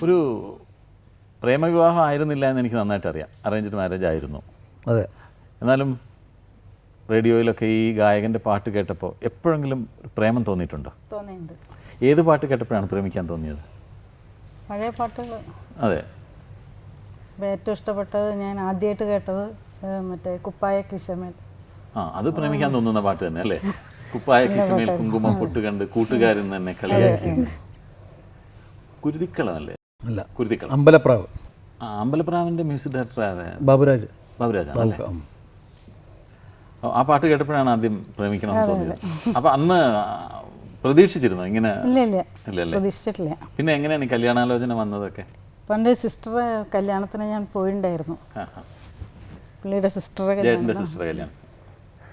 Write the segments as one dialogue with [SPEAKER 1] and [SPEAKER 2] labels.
[SPEAKER 1] ഒരു പ്രേമവിവാഹം ആയിരുന്നില്ല എന്ന് എനിക്ക് നന്നായിട്ട് അറിയാം, അറേഞ്ച്ഡ് മാരേജ് ആയിരുന്നു.
[SPEAKER 2] അതെ.
[SPEAKER 1] എന്നാലും റേഡിയോയിലൊക്കെ ഈ ഗായകൻ്റെ പാട്ട് കേട്ടപ്പോൾ എപ്പോഴെങ്കിലും ഒരു പ്രേമം തോന്നിയിട്ടുണ്ടോ?
[SPEAKER 3] തോന്നിയിട്ടുണ്ട്.
[SPEAKER 1] ഏത് പാട്ട് കേട്ടപ്പോഴാണ് പ്രേമിക്കാൻ തോന്നിയത്?
[SPEAKER 3] പഴയ പാട്ടുകൾ.
[SPEAKER 1] അതെ.
[SPEAKER 3] ഏറ്റവും ഇഷ്ടപ്പെട്ടത് ഞാൻ ആദ്യമായിട്ട് കേട്ടത് മറ്റേ കുപ്പായ കിശമേൽ.
[SPEAKER 1] അത് പ്രേമിക്കാൻ തോന്നുന്ന പാട്ട് തന്നെ അല്ലേ? കുപ്പായ കിശമേൽ കുങ്കുമം പൊട്ട് കണ്ട് കൂട്ടുകാരൻ തന്നെ കളിയാക്കി. കുരുതിക്കളമല്ലേ?
[SPEAKER 2] അല്ല,
[SPEAKER 1] കുരുതിക്കളം.
[SPEAKER 2] അമ്പലപ്രാവ്.
[SPEAKER 1] അമ്പലപ്രാവിൻ്റെ മ്യൂസിക് ഡയറക്ടർ ബാബുരാജാണ് അല്ലേ? ആ പാട്ട് കേട്ടപ്പോഴാണ് ആദ്യം പ്രേമിക്കണമെന്ന് തോന്നിയത്. അപ്പം അന്ന് പ്രതീക്ഷിച്ചിരുന്നു ഇങ്ങനെ?
[SPEAKER 3] ഇല്ല, പ്രതീക്ഷിച്ചിട്ടില്ല.
[SPEAKER 1] പിന്നെ എങ്ങനെയാണ് ഈ കല്യാണാലോചന വന്നതൊക്കെ?
[SPEAKER 3] പണ്ട് സിസ്റ്റർ കല്യാണത്തിന് ഞാൻ പോയിട്ടുണ്ടായിരുന്നു, പുള്ളിയുടെ സിസ്റ്ററെ കല്യാണം.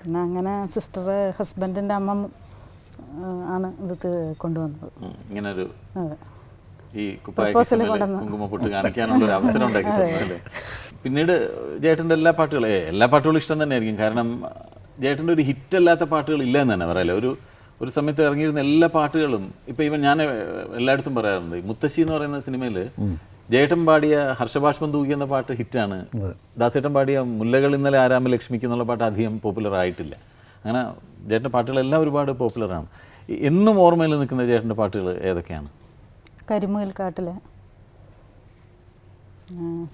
[SPEAKER 3] പിന്നെ അങ്ങനെ സിസ്റ്റർ ഹസ്ബൻഡിൻ്റെ അമ്മ ആണ് ഇത് കൊണ്ടുവന്നത്.
[SPEAKER 1] ഇങ്ങനെ ഒരു ഈ കുങ്കുമപ്പൊട്ട് കാണിക്കാനുള്ള ഒരു അവസരം ഉണ്ടാക്കി അല്ലേ? പിന്നീട് ജയേട്ടൻ്റെ എല്ലാ പാട്ടുകളും ഇഷ്ടം തന്നെയായിരിക്കും. കാരണം ജയേട്ടൻ്റെ ഒരു ഹിറ്റല്ലാത്ത പാട്ടുകൾ ഇല്ല എന്ന് തന്നെ പറയല്ലേ. ഒരു സമയത്ത് ഇറങ്ങിയിരുന്ന എല്ലാ പാട്ടുകളും ഇപ്പം ഈവൻ ഞാൻ എല്ലായിടത്തും പറയാറുണ്ട്. മുത്തശ്ശി എന്ന് പറയുന്ന സിനിമയിൽ ജയേട്ടൻ പാടിയ ഹർഷബാഷ്പം തൂക്കി എന്ന പാട്ട് ഹിറ്റാണ്. ദാസേട്ടൻ പാടിയ മുല്ലകൾ ഇന്നലെ ആരാമ ലക്ഷ്മിക്ക് എന്നുള്ള പാട്ട് അധികം പോപ്പുലർ ആയിട്ടില്ല. അങ്ങനെ ജയേട്ടൻ്റെ പാട്ടുകളെല്ലാം ഒരുപാട് പോപ്പുലറാണ്. എന്നും ഓർമ്മയിൽ നിൽക്കുന്ന ജയേട്ടൻ്റെ പാട്ടുകൾ ഏതൊക്കെയാണ്?
[SPEAKER 3] കരിമുകിൽ കാട്ടിലെ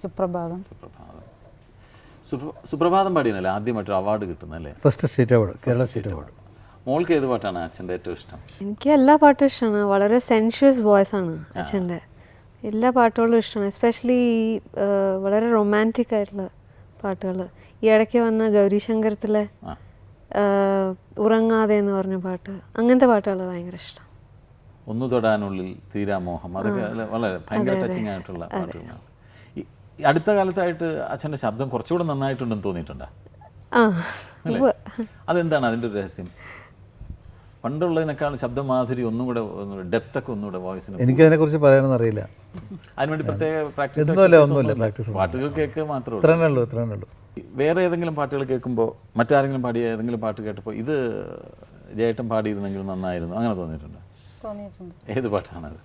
[SPEAKER 3] സുപ്രഭാതം.
[SPEAKER 1] സുപ്രഭാതം പാടിയനല്ലേ ആദ്യമായിട്ട് അവാർഡ് കിട്ടുന്നല്ലേ?
[SPEAKER 2] First state award, Kerala state award.
[SPEAKER 1] മോൾക്ക് ഏത് പാട്ടാണ് അച്ഛൻ്റെ ഏറ്റവും ഇഷ്ടം?
[SPEAKER 4] എനിക്ക് എല്ലാ പാട്ടും ഇഷ്ടമാണ്. വളരെ സെൻഷ്വസ് വോയിസ് ആണ് അച്ഛൻ്റെ. എല്ലാ പാട്ടുകളും ഇഷ്ടമാണ്. എസ്പെഷ്യലി വളരെ റൊമാൻറ്റിക് ആയിട്ടുള്ള പാട്ടുകൾ. ഈ ഇടയ്ക്ക് വന്ന ഗൗരീശങ്കരത്തിലെ ഉറങ്ങാതെ എന്ന് പറഞ്ഞ പാട്ട്, അങ്ങനത്തെ പാട്ടുകൾ ഭയങ്കര ഇഷ്ടം.
[SPEAKER 1] ഒന്നു തൊടാനുള്ളിൽ തീരാമോഹം, അതൊക്കെ വളരെ ഭയങ്കര ടച്ചിങ് ആയിട്ടുള്ള പാട്ടുകളാണ്. ഈ അടുത്ത കാലത്തായിട്ട് അച്ഛൻ്റെ ശബ്ദം കുറച്ചുകൂടെ നന്നായിട്ടുണ്ടെന്ന് തോന്നിയിട്ടുണ്ടോ? അതെന്താണ് അതിൻ്റെ ഒരു രഹസ്യം? പണ്ടുള്ളതിനേക്കാൾ ശബ്ദമാധുരി ഒന്നുകൂടെ ഡെപ്തൊക്കെ ഒന്നുകൂടെ വോയിസിന്.
[SPEAKER 2] എനിക്കതിനെക്കുറിച്ച് പറയാനൊന്നും അറിയില്ല.
[SPEAKER 1] അതിനുവേണ്ടി പ്രത്യേക പ്രാക്ടീസ്?
[SPEAKER 2] ഒന്നുമില്ല, പ്രാക്ടീസ്.
[SPEAKER 1] പാട്ടുകൾ കേൾക്കുക മാത്രമേ
[SPEAKER 2] ഇത്രയുള്ളൂ.
[SPEAKER 1] വേറെ ഏതെങ്കിലും പാട്ടുകൾ കേൾക്കുമ്പോൾ മറ്റാരെങ്കിലും പാടിയ ഏതെങ്കിലും പാട്ട് കേട്ടപ്പോൾ ഇത് ജയേട്ടൻ പാടിയിരുന്നെങ്കിൽ നന്നായിരുന്നു അങ്ങനെ തോന്നിയിട്ടുണ്ട്? ഏത് പാട്ടാണത്?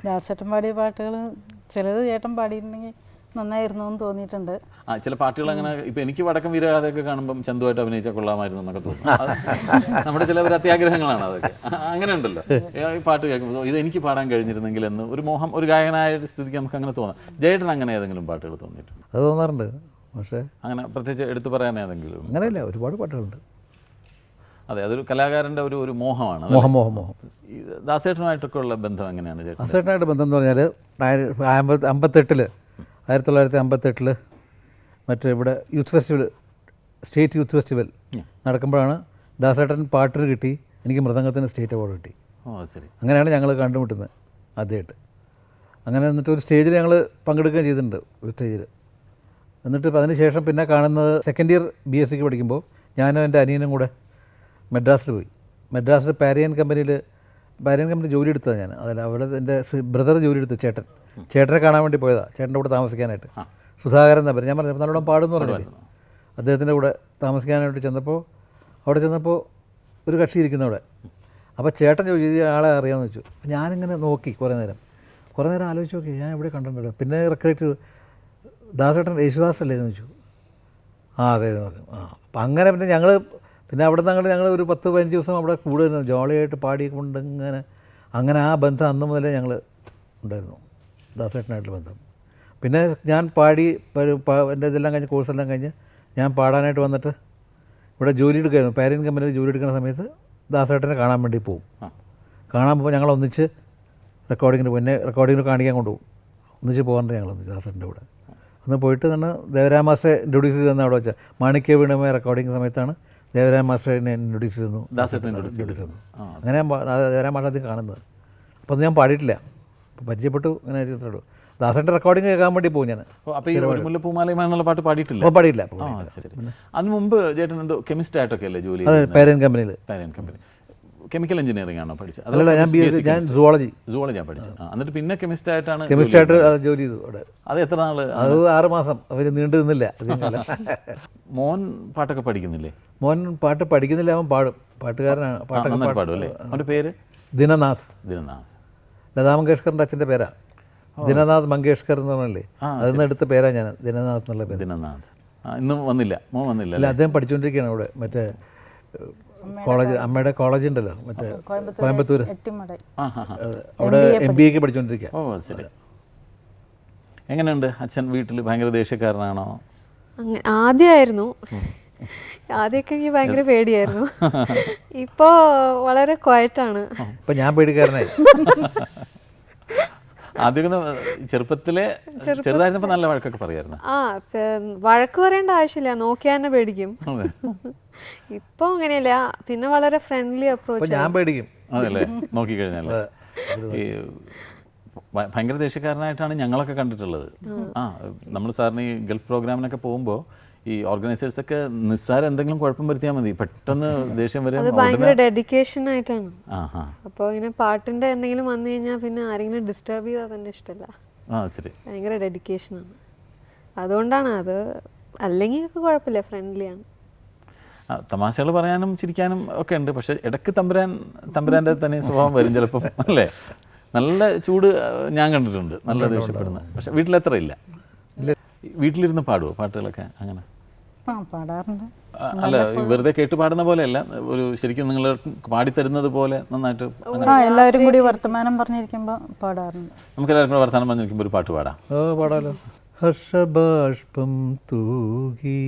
[SPEAKER 3] ദാസേട്ടൻ പാടിയ പാട്ടുകൾ ചിലത് ചേട്ടൻ പാടിയിട്ടുണ്ടെങ്കിൽ നന്നായിരുന്നു എന്ന് തോന്നിയിട്ടുണ്ട്.
[SPEAKER 1] ചില പാട്ടുകൾ അങ്ങനെ ഇപ്പം എനിക്ക് വടക്കം വീരഗാഥയൊക്കെ കാണുമ്പം ചന്തുവായിട്ട് അഭിനയിച്ചാൽ കൊള്ളാമായിരുന്നു എന്നൊക്കെ തോന്നും. നമ്മുടെ ചില അത്യാഗ്രഹങ്ങളാണ് അതൊക്കെ. അങ്ങനെ ഉണ്ടല്ലോ ഈ പാട്ട് കേൾക്കുമ്പോൾ ഇത് എനിക്ക് പാടാൻ കഴിഞ്ഞിരുന്നെങ്കിൽ എന്ന് ഒരു മോഹം, ഒരു ഗായകനായ സ്ഥിതിക്ക് നമുക്ക് അങ്ങനെ തോന്നാം. ജയേട്ടൻ അങ്ങനെ ഏതെങ്കിലും പാട്ടുകൾ തോന്നിയിട്ടുണ്ട്?
[SPEAKER 2] അത് തോന്നാറുണ്ട്. പക്ഷേ
[SPEAKER 1] അങ്ങനെ പ്രത്യേകിച്ച് എടുത്തു പറയാൻ ഏതെങ്കിലും?
[SPEAKER 2] അങ്ങനെയല്ല, ഒരുപാട് പാട്ടുകളുണ്ട്.
[SPEAKER 1] അതെ, അതൊരു കലാകാരൻ്റെ ഒരു മോഹമാണ്.
[SPEAKER 2] മോഹം.
[SPEAKER 1] ദാസേട്ടനുമായിട്ടൊക്കെ ഉള്ള ബന്ധം എങ്ങനെയാണ്?
[SPEAKER 2] ദാസേട്ടനായിട്ട് ബന്ധം എന്ന് പറഞ്ഞാൽ 1958 മറ്റേ ഇവിടെ youth festival, state youth festival നടക്കുമ്പോഴാണ് ദാസേട്ടൻ പാട്ടിന് കിട്ടി, എനിക്ക് മൃദംഗത്തിന് സ്റ്റേറ്റ് അവാർഡ് കിട്ടി.
[SPEAKER 1] ശരി.
[SPEAKER 2] അങ്ങനെയാണ് ഞങ്ങൾ കണ്ടുമുട്ടുന്നത് ആദ്യമായിട്ട്. അങ്ങനെ എന്നിട്ട് ഒരു സ്റ്റേജിൽ ഞങ്ങൾ പങ്കെടുക്കുകയും ചെയ്തിട്ടുണ്ട്, ഒരു സ്റ്റേജിൽ. എന്നിട്ട് അതിന് ശേഷം പിന്നെ കാണുന്നത് സെക്കൻഡ് ഇയർ BSc പഠിക്കുമ്പോൾ ഞാനും എൻ്റെ അനിയനും കൂടെ മദ്രാസിൽ പോയി. മദ്രാസിൽ പാരിയൻ കമ്പനി ജോലി എടുത്തതാണ് ഞാൻ. അതിൽ അവിടെ എൻ്റെ ബ്രദർ ജോലി എടുത്തു, ചേട്ടനെ കാണാൻ വേണ്ടി പോയതാണ്, ചേട്ടൻ്റെ കൂടെ താമസിക്കാനായിട്ട്. സുധാകരൻ എന്നാ പേര്. ഞാൻ പറഞ്ഞു നല്ലോണം പാടുമെന്ന് പറഞ്ഞില്ലേ, അദ്ദേഹത്തിൻ്റെ കൂടെ താമസിക്കാനായിട്ട് അവിടെ ചെന്നപ്പോൾ ഒരു കക്ഷി ഇരിക്കുന്ന അവിടെ. അപ്പോൾ ചേട്ടൻ ചോദിച്ചു ആളെ അറിയാമെന്ന് വെച്ചു. ഞാനിങ്ങനെ നോക്കി കുറേ നേരം ആലോചിച്ച് നോക്കി, ഞാൻ എവിടെ കണ്ടിട്ടുണ്ടല്ലോ. പിന്നെ റെക്കഗ്നൈറ്റ് ദാസേട്ടൻ യേശുദാസ് അല്ലേ എന്ന് വെച്ചു. അതെ എന്ന് പറഞ്ഞു. അപ്പം അങ്ങനെ പിന്നെ അവിടെ നിന്ന് ഞങ്ങൾ ഒരു 10-15 ദിവസം അവിടെ കൂടുതൽ ജോളിയായിട്ട് പാടിക്കൊണ്ട് അങ്ങനെ ആ ബന്ധം അന്ന് മുതലേ ഞങ്ങൾ ഉണ്ടായിരുന്നു, ദാസേട്ടനായിട്ടുള്ള ബന്ധം. പിന്നെ ഞാൻ പാടി എൻ്റെ ഇതെല്ലാം കഴിഞ്ഞ് കോഴ്സെല്ലാം കഴിഞ്ഞ് ഞാൻ പാടാനായിട്ട് വന്നിട്ട് ഇവിടെ ജോലി എടുക്കുമായിരുന്നു. പാരിയൻ കമ്പനിയിൽ ജോലി എടുക്കുന്ന സമയത്ത് ദാസേട്ടനെ കാണാൻ വേണ്ടി പോകും. കാണാൻ പോകുമ്പോൾ ഞങ്ങൾ ഒന്നിച്ച് റെക്കോർഡിങ്ങിന് കാണിക്കാൻ കൊണ്ടുപോകും. ഒന്നിച്ച് പോകാറുണ്ട് ഞങ്ങൾ ദാസേട്ടൻ്റെ കൂടെ. അന്ന് പോയിട്ട് തന്നെ ദേവരാജ മാസ്റ്ററെ ഇൻട്രൊഡ്യൂസ് ചെയ്തെന്ന് അവിടെ വെച്ചാൽ മാണിക്യ വീണമയ റെക്കോർഡിങ് സമയത്താണ് ദേവരാജ മാസ്റ്ററിനെ ഇൻട്രൊഡ്യൂസ് ചെയ്തു. അങ്ങനെ ദേവരാജ മാസ്റ്റർ ആദ്യം കാണുന്നത്. അപ്പോൾ അത് ഞാൻ പാടിയിട്ടില്ല, അപ്പോൾ പരിചയപ്പെട്ടു. അങ്ങനെ ചെയ്തിട്ടുള്ളൂ. ദാസേട്ടൻ്റെ റെക്കോർഡിങ് കേൾക്കാൻ വേണ്ടി പോകും ഞാൻ.
[SPEAKER 1] അപ്പോൾ ഈ മുല്ലപ്പൂമാലയുമായി എന്നുള്ള പാട്ട് പാടിയിട്ടില്ല? അതിന് മുമ്പ് ചേട്ടൻ എന്തോ കെമിസ്റ്റ് ആയിട്ടൊക്കെ അല്ലേ ജോലി?
[SPEAKER 2] അതെ, പാരിയൻ കമ്പനി.
[SPEAKER 1] കെമിക്കൽ എഞ്ചിനീയറിംഗ് ആണോ പഠിച്ചത്?
[SPEAKER 2] അതല്ല, ഞാൻ
[SPEAKER 1] സുവോളജിയാണ് പഠിച്ചത്. എന്നിട്ട് പിന്നെ കെമിസ്റ്റായിട്ട്
[SPEAKER 2] ജോലി ചെയ്തു അവിടെ.
[SPEAKER 1] അത് എത്ര നാൾ?
[SPEAKER 2] അത് 6 മാസം. അവർ നീണ്ടു നിന്നില്ല.
[SPEAKER 1] മോൻ പാട്ടൊക്കെ പഠിക്കുന്നില്ലേ?
[SPEAKER 2] മോൻ പാട്ട് പഠിക്കുന്നില്ല, അവൻ പാടും, പാട്ടുകാരനാണ്.
[SPEAKER 1] പാടും അല്ലേ? അവൻ്റെ പേര്
[SPEAKER 2] ദിനനാഥ്.
[SPEAKER 1] ദിനനാഥ്.
[SPEAKER 2] ലതാ മങ്കേഷ്കറിൻ്റെ അച്ഛൻ്റെ പേരാണ്. ദിനനാഥ് മങ്കേഷ്കർ എന്ന് പറഞ്ഞല്ലേ, അതിൽ നിന്ന് എടുത്ത പേരാ ഞാൻ, ദിനനാഥ് എന്നുള്ള പേര്.
[SPEAKER 1] ദിനനാഥ്. ഇന്നും വന്നില്ല, മോൻ വന്നില്ല
[SPEAKER 2] അല്ല, അദ്ദേഹം പഠിച്ചുകൊണ്ടിരിക്കുകയാണ് അവിടെ, മറ്റേ കോളേജ്, അമ്മയുടെ കോളേജ് ഉണ്ടല്ലോ മറ്റേ കോയമ്പത്തൂർ, അവിടെ MBA പഠിച്ചുകൊണ്ടിരിക്കുക.
[SPEAKER 1] ഓ ശരി. എങ്ങനെയുണ്ട് അച്ഛൻ വീട്ടിൽ? ഭയങ്കര ദേഷ്യക്കാരനാണോ?
[SPEAKER 4] ആദ്യമായിരുന്നു, ആദ്യമൊക്കെ എനിക്ക് ഭയങ്കര പേടിയായിരുന്നു. ഇപ്പോൾ വളരെ ക്വയറ്റാണ്.
[SPEAKER 2] ഇപ്പം ഞാൻ പേടിക്കാരനായി.
[SPEAKER 1] ആദ്യമൊക്കെ ചെറുപ്പത്തിലെ ചെറുതായിരുന്നപ്പോൾ നല്ല വഴക്കൊക്കെ പറയായിരുന്നു.
[SPEAKER 4] വഴക്ക് പറയേണ്ട ആവശ്യമില്ല, നോക്കിയാൽ തന്നെ പേടിക്കും. ഇപ്പോൾ അങ്ങനെയല്ല, പിന്നെ വളരെ ഫ്രണ്ട്ലി അപ്രോച്ച്.
[SPEAKER 2] ഞാൻ പേടിക്കും
[SPEAKER 1] അതല്ലേ, നോക്കിക്കഴിഞ്ഞാൽ. ഈ ഭയങ്കര ദേഷ്യക്കാരനായിട്ടാണ് ഞങ്ങളൊക്കെ കണ്ടിട്ടുള്ളത്. നമ്മൾ സാറിന് ഈ ഗൾഫ് പ്രോഗ്രാമിനൊക്കെ പോകുമ്പോൾ ഈ ഓർഗനൈസേഴ്സൊക്കെ നിസ്സാരം എന്തെങ്കിലും കുഴപ്പം വരുത്തിയാൽ മതി, പെട്ടെന്ന് ദേഷ്യം വരെ.
[SPEAKER 4] അത് ഭയങ്കര ഡെഡിക്കേഷൻ ആയിട്ടാണ്. അപ്പോൾ ഇങ്ങനെ പാട്ടിൻ്റെ എന്തെങ്കിലും വന്നു കഴിഞ്ഞാൽ പിന്നെ ആരെങ്കിലും ഡിസ്റ്റർബ് ചെയ്താൽ തന്നെ ഇഷ്ടമല്ല.
[SPEAKER 1] ശരി.
[SPEAKER 4] ഭയങ്കര ഡെഡിക്കേഷനാണ്, അതുകൊണ്ടാണ് അത്. അല്ലെങ്കിൽ ഒക്കെ കുഴപ്പമില്ല, ഫ്രണ്ട്ലിയാണ്.
[SPEAKER 1] തമാശകൾ പറയാനും ചിരിക്കാനും ഒക്കെ ഉണ്ട്, പക്ഷെ ഇടയ്ക്ക് തമ്പുരാൻ്റെ തന്നെ സ്വഭാവം വരും ചിലപ്പം, അല്ലേ? നല്ല ചൂട് ഞാൻ കണ്ടിട്ടുണ്ട്, നല്ല ദേഷ്യപ്പെടുന്നത്. പക്ഷെ വീട്ടിലത്ര ഇല്ല. വീട്ടിലിരുന്ന് പാടുമോ പാട്ടുകളൊക്കെ? അങ്ങനെ
[SPEAKER 3] പാടാറുണ്ട്.
[SPEAKER 1] അല്ല, വെറുതെ കേട്ട് പാടുന്ന പോലെയല്ല, ഒരു ശരിക്കും നിങ്ങൾ പാടിത്തരുന്നത് പോലെ നന്നായിട്ട്
[SPEAKER 3] എല്ലാവരും കൂടി വർത്തമാനം പറഞ്ഞിരിക്കുമ്പോൾ പാടാറുണ്ട്.
[SPEAKER 1] നമുക്ക് എല്ലാവർക്കും വർത്തമാനം പറഞ്ഞിരിക്കുമ്പോൾ ഒരു പാട്ട് പാടാം.
[SPEAKER 2] പാടാലോ. ഹർഷബാഷ്പം തൂകി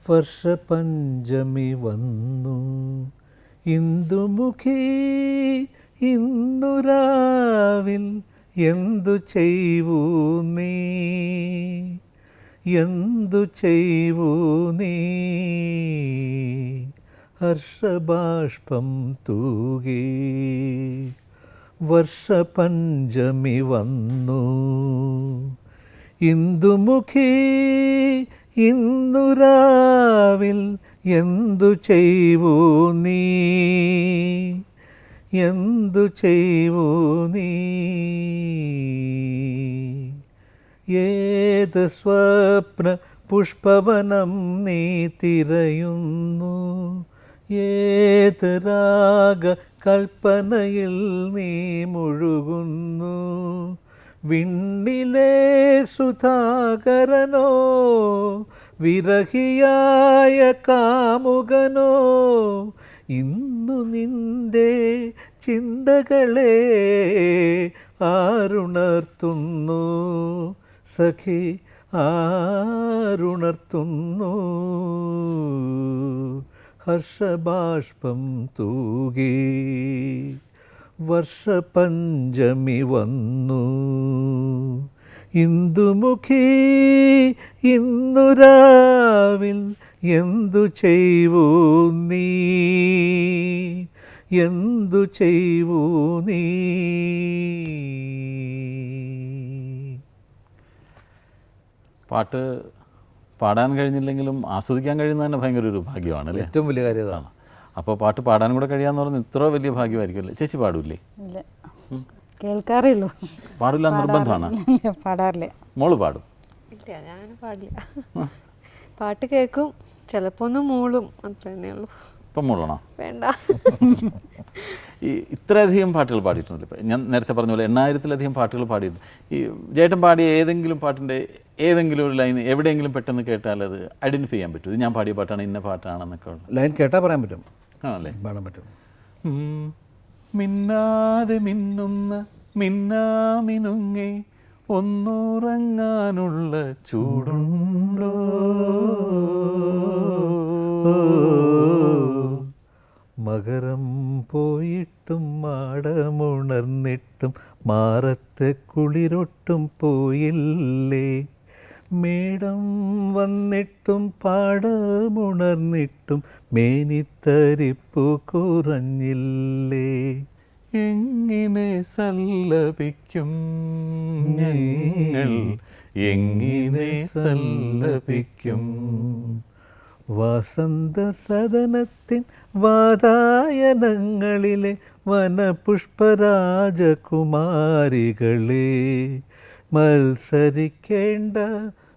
[SPEAKER 2] വർഷപഞ്ചമി വന്നു, ഇന്ദുമുഖി ഇന്നുരാവിൽ എന്തു ചെയ്വൂ നീ, എന്തു ചെയ്വൂ നീ. ഹർഷബാഷ്പം തൂകി വർഷപഞ്ചമി വന്നു, ഇന്ദുമുഖി ഇന്നുരാവിൽ എന്തു ചെയ്വൂ നീ, എന്തു ചെയ്വൂ നീ. ഏത് സ്വപ്ന പുഷ്പവനം നീ തിരയുന്നു, ഏത് രാഗ കൽപ്പനയിൽ നീ മുഴുകുന്നു. വിണ്ണിലെ സുധാകരനോ വിരഹിയായ കാമുകനോ, ഇന്നു നിന്റെ ചിന്തകളെ ആരുണർത്തുന്നു സഖി, ആരുണർത്തുന്നു. ഹർഷബാഷ്പം തൂകി വർഷപഞ്ചമി വന്നു, ഇന്ദുമുഖി ഇന്നുരാവിൽ എന്തു ചെയ്വൂ നീ, എന്തു ചെയ്വൂ നീ.
[SPEAKER 1] പാട്ട് പാടാൻ കഴിഞ്ഞില്ലെങ്കിലും ആസ്വദിക്കാൻ കഴിയുന്നത് തന്നെ ഭയങ്കര ഒരു ഭാഗ്യമാണ്, അല്ലേ?
[SPEAKER 2] ഏറ്റവും വലിയ കാര്യം അതാണ്.
[SPEAKER 1] അപ്പോൾ പാട്ട് പാടാനും കൂടെ കഴിയാന്ന് പറഞ്ഞാൽ ഇത്ര വലിയ ഭാഗ്യമായിരിക്കും, അല്ലേ? ചേച്ചി പാടൂല്ലേ?
[SPEAKER 3] ഇല്ല, കേൾക്കാറേ ഉള്ളൂ.
[SPEAKER 1] പാടില്ല നിർബന്ധമാണ്?
[SPEAKER 3] പാടാറില്ല.
[SPEAKER 1] മോള് പാടും?
[SPEAKER 4] ഇല്ല, ഞാൻ പാടില്ല. പാട്ട് കേൾക്കും, ചിലപ്പോൾ ഒന്ന് മൂളും, അത്ര തന്നെയുള്ളൂ.
[SPEAKER 1] ഇപ്പം മൂളണോ?
[SPEAKER 4] വേണ്ട.
[SPEAKER 1] ഈ ഇത്രയധികം പാട്ടുകൾ പാടിയിട്ടുണ്ട്. ഇപ്പം ഞാൻ നേരത്തെ പറഞ്ഞ പോലെ 8000-ലധികം പാട്ടുകൾ പാടിയിട്ടുണ്ട്. ഈ ജേട്ടൻ പാടിയ ഏതെങ്കിലും പാട്ടിൻ്റെ ഏതെങ്കിലും ഒരു ലൈൻ എവിടെയെങ്കിലും പെട്ടെന്ന് കേട്ടാൽ അത് ഐഡൻറ്റിഫൈ ചെയ്യാൻ പറ്റും, ഇത് ഞാൻ പാടിയ പാട്ടാണ്, ഇന്ന പാട്ടാണെന്നൊക്കെ ഉള്ളത്
[SPEAKER 2] ലൈൻ കേട്ടാൽ പറയാൻ പറ്റും,
[SPEAKER 1] ആണല്ലേ?
[SPEAKER 2] പാടാൻ പറ്റും.
[SPEAKER 1] മിന്നാതെ മിന്നുന്ന മിന്നാമിനുങ്ങേ ഒന്നുറങ്ങാനുള്ള ചൂടുണ്ടോ,
[SPEAKER 2] മകരം പോയിട്ടും മാടമുണർന്നിട്ടും മാറത്തെ കുളിരൊട്ടും പോയില്ലേ, മേടം വന്നിട്ടും പാടമുണർന്നിട്ടും മേനിത്തരിപ്പു കുറഞ്ഞില്ലേ.
[SPEAKER 1] എങ്ങനെ സല്ലപിക്കും ഞങ്ങൾ, എങ്ങനെ സല്ലപിക്കും.
[SPEAKER 2] വസന്ത സദനത്തിൻ വാതായനങ്ങളിലെ വനപുഷ്പരാജകുമാരികളെ, മത്സരിക്കേണ്ട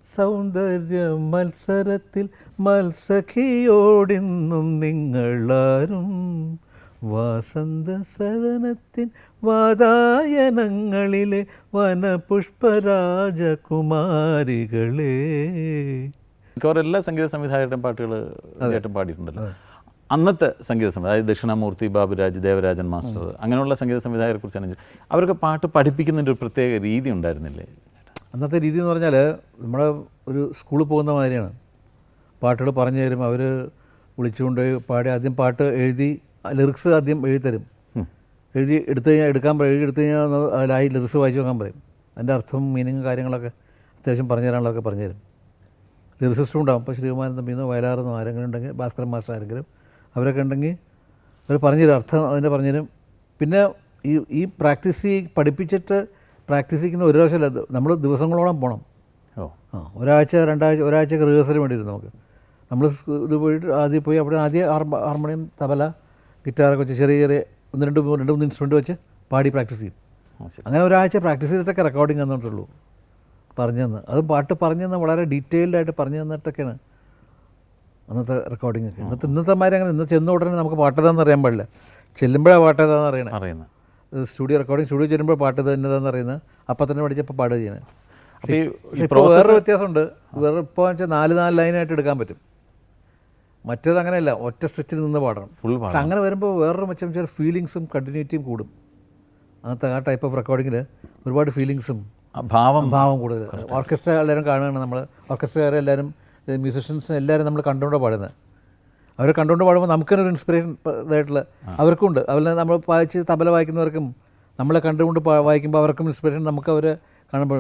[SPEAKER 2] സൗന്ദര്യ മത്സരത്തിൽ മത്സഖിയോടിന്നും നിങ്ങളാരും വാസന്ത സദനത്തിൻ വാതായനങ്ങളിലെ വനപുഷ്പരാജകുമാരികളെ.
[SPEAKER 1] മിക്കവാറും എല്ലാ സംഗീത സംവിധായകരുടെയും പാട്ടുകൾ ചേട്ടൻ പാടിയിട്ടുണ്ടല്ലോ. അന്നത്തെ സംഗീത സംവിധായകർ, അതായത് ദക്ഷിണാമൂർത്തി, ബാബുരാജ്, ദേവരാജൻ മാസ്റ്റർ, അങ്ങനെയുള്ള സംഗീത സംവിധായകരെ കുറിച്ചാണ്. അവർക്ക് പാട്ട് പഠിപ്പിക്കുന്നതിൻ്റെ ഒരു പ്രത്യേക രീതി ഉണ്ടായിരുന്നില്ലേ?
[SPEAKER 2] അന്നത്തെ രീതി എന്ന് പറഞ്ഞാൽ നമ്മുടെ ഒരു സ്കൂളിൽ പോകുന്ന മാതിരിയാണ്. പാട്ടുകൾ പറഞ്ഞു തരും, അവർ വിളിച്ചുകൊണ്ട് പാടി ആദ്യം പാട്ട് എഴുതി ലിറിക്സ് ആദ്യം എഴുതി തരും. എഴുതി എടുത്തു കഴിഞ്ഞാൽ എഴുതി എടുത്തു കഴിഞ്ഞാൽ അതിലായി ലിറിക്സ് വായിച്ച് നോക്കാൻ പറയും. അതിൻ്റെ അർത്ഥവും മീനിങ്ങും കാര്യങ്ങളൊക്കെ അത്യാവശ്യം പറഞ്ഞു തരാനുള്ളതൊക്കെ പറഞ്ഞു തരും. ലിറിസിസ്റ്റും ഉണ്ടാകും. ഇപ്പോൾ ശ്രീകുമാരൻ തമ്പിന്നോ വയലാറെന്നോ ആരെങ്കിലും ഉണ്ടെങ്കിൽ, ഭാസ്കരൻ മാസ്റ്റർ ആരെങ്കിലും അവരൊക്കെ ഉണ്ടെങ്കിൽ അവർ പറഞ്ഞു തരും, അർത്ഥം അതിൻ്റെ പറഞ്ഞു തരും. പിന്നെ ഈ പ്രാക്ടീസ് പഠിപ്പിച്ചിട്ട് പ്രാക്ടീസ് ചെയ്യുന്ന ഒരു പ്രാവശ്യമല്ല, നമ്മൾ ദിവസങ്ങളോളം പോകണം. ഒരാഴ്ച ഒരാഴ്ചയൊക്കെ റിഹേഴ്സൽ വേണ്ടി വരും നമുക്ക്. നമ്മൾ ഇത് പോയിട്ട് ആദ്യം പോയി അവിടെ ഹാർമോണിയം, തബല, ഗിറ്റാറൊക്കെ വെച്ച് ചെറിയ രണ്ട് മൂന്ന് ഇൻസ്ട്രുമെൻ്റ് വെച്ച് പാടി പ്രാക്ടീസ് ചെയ്യും. അങ്ങനെ ഒരാഴ്ച പ്രാക്ടീസ് ചെയ്തിട്ടൊക്കെ റെക്കോർഡിങ് തന്നിട്ടുള്ളൂ. പറഞ്ഞു തന്ന് അതും പാട്ട് പറഞ്ഞു തന്ന് വളരെ ഡീറ്റെയിൽഡായിട്ട് പറഞ്ഞു തന്നിട്ടൊക്കെയാണ് അന്നത്തെ റെക്കോർഡിംഗ് ഒക്കെ. ഇന്നത്തെ മാതിരി അങ്ങനെ ഇന്ന് ചെന്ന ഉടനെ നമുക്ക് പാട്ടേതാണെന്ന് അറിയാൻ പാടില്ല. ചെല്ലുമ്പോഴാണ് പാട്ടേതാണെന്ന് അറിയുന്നത്. റെക്കോർഡിംഗ് സ്റ്റുഡിയോ ചെല്ലുമ്പോൾ പാട്ട് എന്നതാണെന്ന് അറിയുന്നത്. അപ്പം തന്നെ പഠിച്ചപ്പോൾ പാടുക ചെയ്യണേ. ഇപ്പോൾ വേറൊരു വ്യത്യാസമുണ്ട്. ഇപ്പോൾ വെച്ചാൽ 4 ലൈനായിട്ട് എടുക്കാൻ പറ്റും. മറ്റേത് അങ്ങനെയല്ല, ഒറ്റ സ്ട്രെച്ചിൽ നിന്ന് പാടണം. പക്ഷെ അങ്ങനെ വരുമ്പോൾ വേറൊരു മെച്ചം വെച്ചാൽ ഫീലിങ്സും കണ്ടിന്യൂറ്റിയും കൂടും. അന്നത്തെ ആ ടൈപ്പ് ഓഫ് റെക്കോർഡിങ്ങിൽ ഒരുപാട് ഫീലിങ്സും ഭാവം കൂടുതൽ. ഓർക്കസ്ട്ര എല്ലാവരും കാണുകയാണ്. നമ്മൾ ഓർക്കസ്ട്രക്കാരെ എല്ലാവരും, മ്യൂസിഷ്യൻസിന് എല്ലാവരും നമ്മൾ കണ്ടുകൊണ്ട് പാടുന്നത്. അവർ കണ്ടുകൊണ്ട് പാടുമ്പോൾ നമുക്കൊരു ഇൻസ്പിറേഷൻ ഇതായിട്ടുള്ള അവർക്കും ഉണ്ട്. അതുപോലെ നമ്മൾ വായിച്ച് തബല വായിക്കുന്നവർക്കും നമ്മളെ കണ്ടുകൊണ്ട് വായിക്കുമ്പോൾ അവർക്കും ഇൻസ്പിറേഷൻ നമുക്ക് അവർ കാണുമ്പോൾ.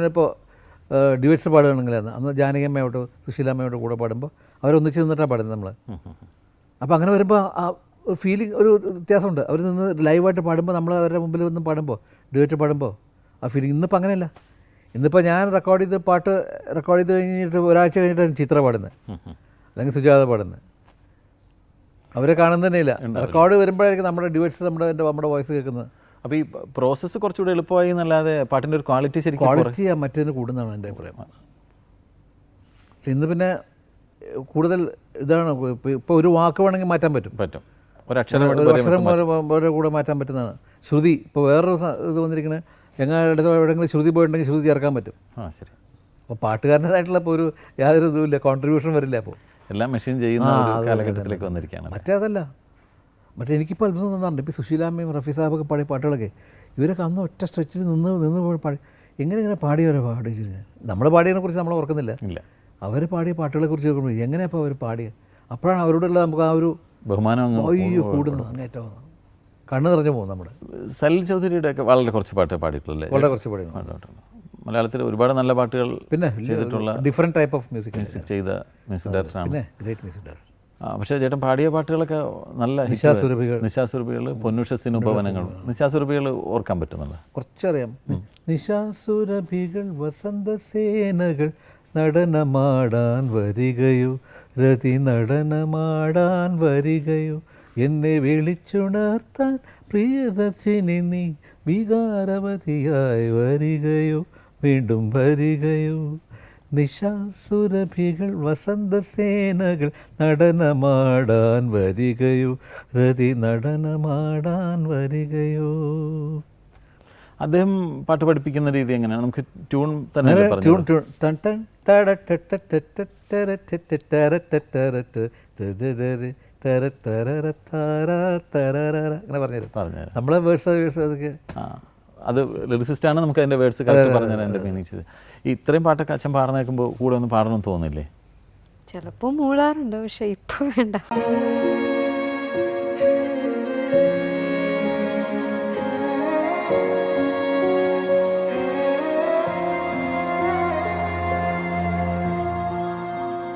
[SPEAKER 2] ഇപ്പോൾ ഡ്യുവറ്റ്സ് പാടുകയാണെങ്കിൽ അന്ന് ജാനകിയമ്മയോട്ടോ സുശീലാമ്മയോട്ടോ കൂടെ പാടുമ്പോൾ അവരൊന്നിച്ച് നിന്നിട്ടാണ് പാടുന്നത് നമ്മൾ. അപ്പോൾ അങ്ങനെ വരുമ്പോൾ ആ ഫീലിംഗ് ഒരു വ്യത്യാസമുണ്ട്. അവർ നിന്ന് ലൈവായിട്ട് പാടുമ്പോൾ നമ്മൾ അവരുടെ മുമ്പിൽ നിന്ന് പാടുമ്പോൾ, ഡ്യുവറ്റ് പാടുമ്പോൾ ആ ഫീലിംഗ്. ഇന്നിപ്പോൾ അങ്ങനെയല്ല. ഇന്നിപ്പോൾ ഞാൻ റെക്കോർഡ് ചെയ്ത് കഴിഞ്ഞിട്ട് ഒരാഴ്ച കഴിഞ്ഞിട്ടാണ് ചിത്ര പാടുന്നത്, അല്ലെങ്കിൽ സുജാത പാടുന്നത്. അവരെ കാണുന്നത് തന്നെയില്ല. റെക്കോർഡ് വരുമ്പോഴായിരിക്കും നമ്മുടെ ഡ്യുവറ്റ്സ് നമ്മുടെ വോയിസ് കേൾക്കുന്നത്.
[SPEAKER 1] അപ്പോൾ ഈ പ്രോസസ്സ് കുറച്ചുകൂടെ എളുപ്പമായി എന്നല്ലാതെ പാട്ടിൻ്റെ ഒരു ക്വാളിറ്റി ശരിക്കും
[SPEAKER 2] മറ്റേതിന് കൂടുന്നതാണ് എൻ്റെ അഭിപ്രായം. ഇന്ന് പിന്നെ കൂടുതൽ ഇതാണ്. ഇപ്പോൾ ഒരു വാക്ക് വേണമെങ്കിൽ മാറ്റാൻ പറ്റും. ഒരക്ഷരം കൂടെ മാറ്റാൻ പറ്റുന്നതാണ്. ശ്രുതി ഇപ്പോൾ വേറൊരു ഇത് വന്നിരിക്കുന്നത്, എവിടെയെങ്കിലും ശ്രുതി പോയിട്ടുണ്ടെങ്കിൽ ശ്രുതി ചേർക്കാൻ പറ്റും.
[SPEAKER 1] ശരി.
[SPEAKER 2] അപ്പോൾ പാട്ടുകാരൻ്റെതായിട്ടുള്ള ഇപ്പോൾ യാതൊരു ഇതുമില്ല, കോൺട്രിബ്യൂഷൻ വരില്ല. അപ്പോൾ
[SPEAKER 1] എല്ലാം മെഷീൻ ചെയ്യുന്ന കാലഘട്ടത്തിലേക്ക് വന്നിരിക്കുകയാണ്.
[SPEAKER 2] മറ്റേതല്ല. എനിക്കിപ്പോൾ അത്ഭുതം തോന്നാറുണ്ട്. ഇപ്പോൾ സുശീലാമ്മയും റഫി സാബൊക്കെ പാടിയ പാട്ടുകളൊക്കെ ഇവരൊക്കെ അന്ന് ഒറ്റ സ്ട്രെച്ചിൽ നിന്ന് പാടി എങ്ങനെ പാടിയവരെ പാടി. നമ്മൾ പാടിയതിനെ കുറിച്ച് നമ്മൾ ഓർക്കുന്നില്ല. അവർ പാടിയ പാട്ടുകളെ കുറിച്ച് നോക്കുമ്പോൾ എങ്ങനെയാണ് ഇപ്പോൾ അവർ പാടിയത്. അപ്പോഴാണ് അവരോടുള്ള നമുക്ക് ആ ഒരു
[SPEAKER 1] ബഹുമാനം
[SPEAKER 2] കൂടുന്നത്. അങ്ങേറ്റം കണ്ണ് നിറഞ്ഞു പോകും. നമ്മുടെ
[SPEAKER 1] സലിൽ ചൗധരിയുടെ ഒക്കെ വളരെ കുറച്ച് പാട്ട് പാടിയിട്ടുള്ളൂ.
[SPEAKER 2] വളരെ കുറച്ച് പാടി.
[SPEAKER 1] മലയാളത്തിൽ ഒരുപാട് നല്ല പാട്ടുകൾ
[SPEAKER 2] പിന്നെ
[SPEAKER 1] ചെയ്തിട്ടുള്ള
[SPEAKER 2] ഡിഫറെൻറ്റ് ടൈപ്പ് ഓഫ് മ്യൂസിക്
[SPEAKER 1] ചെയ്ത മ്യൂസിക് ഡയറക്ടറാണ്.
[SPEAKER 2] പിന്നെ ഗ്രേറ്റ് മ്യൂസിക് ഡയറക്ടർ.
[SPEAKER 1] പക്ഷേ ചേട്ടൻ പാടിയ പാട്ടുകളൊക്കെ നല്ല നിശാസുരഭികൾ, പൊന്നുഷസിനുപവനങ്ങൾ. നിശാസുരഭികൾ ഓർക്കാൻ പറ്റുന്നുണ്ട്?
[SPEAKER 2] കുറച്ചറിയാം. നിശാസുരഭികൾ വസന്തസേനകൾ നടനമാടാൻ വരികയോ, രതി നടനമാടാൻ വരികയോ, എന്നെ വിളിച്ചുണർത്താൻ പ്രിയദർശിനി നീ വികാരവതിയായി വരികയോ, വീണ്ടും വരികയോ. നിശാസുരഭികൾ വസന്തസേനകൾ നടനമാടാൻ വരികയോ, രതി നടനമാടാൻ വരികയോ.
[SPEAKER 1] അദ്ദേഹം പാട്ട് പഠിപ്പിക്കുന്ന രീതി എങ്ങനെയാണ്? നമുക്ക് ട്യൂൺ തന്നെ
[SPEAKER 2] അങ്ങനെ പറഞ്ഞുതരും. നമ്മളെ വേർഡ്സ് അതൊക്കെ
[SPEAKER 1] അത് ലിറിസിസ്റ്റാണ്, നമുക്ക് അതിൻ്റെ വേർഡ്സ് കറക്റ്റ് പറഞ്ഞാൽ എൻ്റെ മീനിങ് ചെയ്ത്. ഈ ഇത്രയും പാട്ടൊക്കെ അച്ഛൻ പാടുന്ന കേൾക്കുമ്പോൾ കൂടെ ഒന്ന് പാടണമെന്ന് തോന്നില്ലേ?
[SPEAKER 4] ചിലപ്പോൾ മൂളാറുണ്ട്, പക്ഷേ ഇപ്പോൾ വേണ്ട.